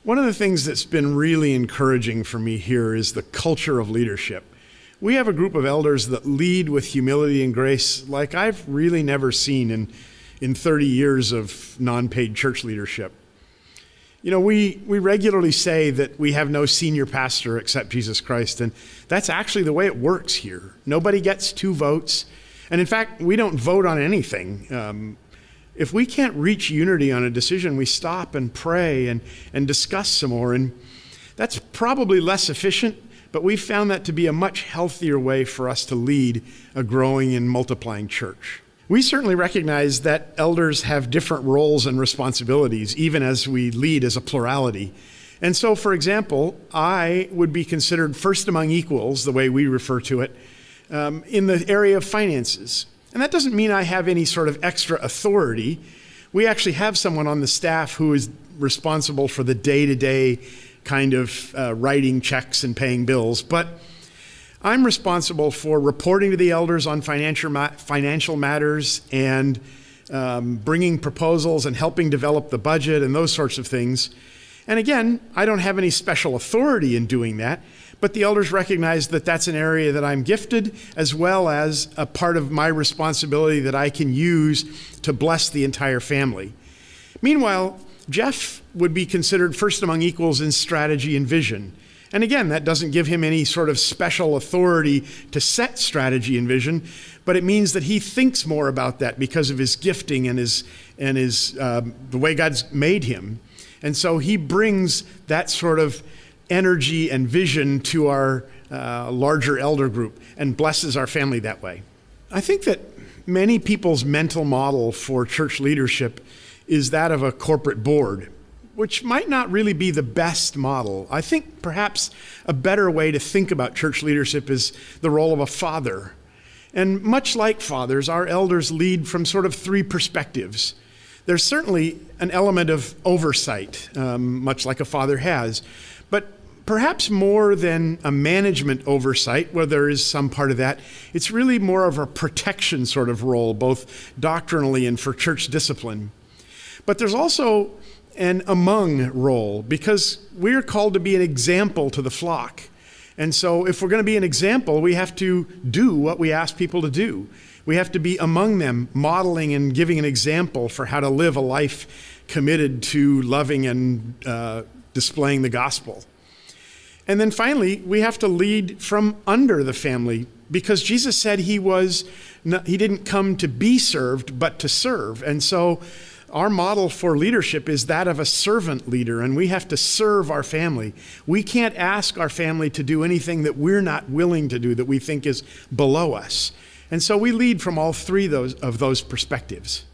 One of the things that's been really encouraging for me here is the culture of leadership. We have a group of elders that lead with humility and grace like I've really never seen in 30 years of non-paid church leadership. You know, we regularly say that we have no senior pastor except Jesus Christ, and that's actually the way it works here. Nobody gets 2 votes, and in fact, we don't vote on anything. If we can't reach unity on a decision, we stop and pray and discuss some more, and that's probably less efficient, but we've found that to be a much healthier way for us to lead a growing and multiplying church. We certainly recognize that elders have different roles and responsibilities, even as we lead as a plurality. And so, for example, I would be considered first among equals, the way we refer to it, in the area of finances. And that doesn't mean I have any sort of extra authority. We actually have someone on the staff who is responsible for the day-to-day kind of writing checks and paying bills. But I'm responsible for reporting to the elders on financial matters and bringing proposals and helping develop the budget and those sorts of things. And again, I don't have any special authority in doing that, but the elders recognize that that's an area that I'm gifted, as well as a part of my responsibility that I can use to bless the entire family. Meanwhile, Jeff would be considered first among equals in strategy and vision. And again, that doesn't give him any sort of special authority to set strategy and vision, but it means that he thinks more about that because of his gifting and his the way God's made him. And so he brings that sort of energy and vision to our larger elder group and blesses our family that way. I think that many people's mental model for church leadership is that of a corporate board, which might not really be the best model. I think perhaps a better way to think about church leadership is the role of a father. And much like fathers, our elders lead from sort of 3 perspectives. There's certainly an element of oversight, much like a father has, but perhaps more than a management oversight, where there is some part of that, it's really more of a protection sort of role, both doctrinally and for church discipline. But there's also an among role, because we're called to be an example to the flock. And so if we're going to be an example, we have to do what we ask people to do. We have to be among them, modeling and giving an example for how to live a life committed to loving and displaying the gospel. And then finally, we have to lead from under the family, because Jesus said he didn't come to be served, but to serve. And so our model for leadership is that of a servant leader, and we have to serve our family. We can't ask our family to do anything that we're not willing to do, that we think is below us. And so we lead from all 3 of those perspectives.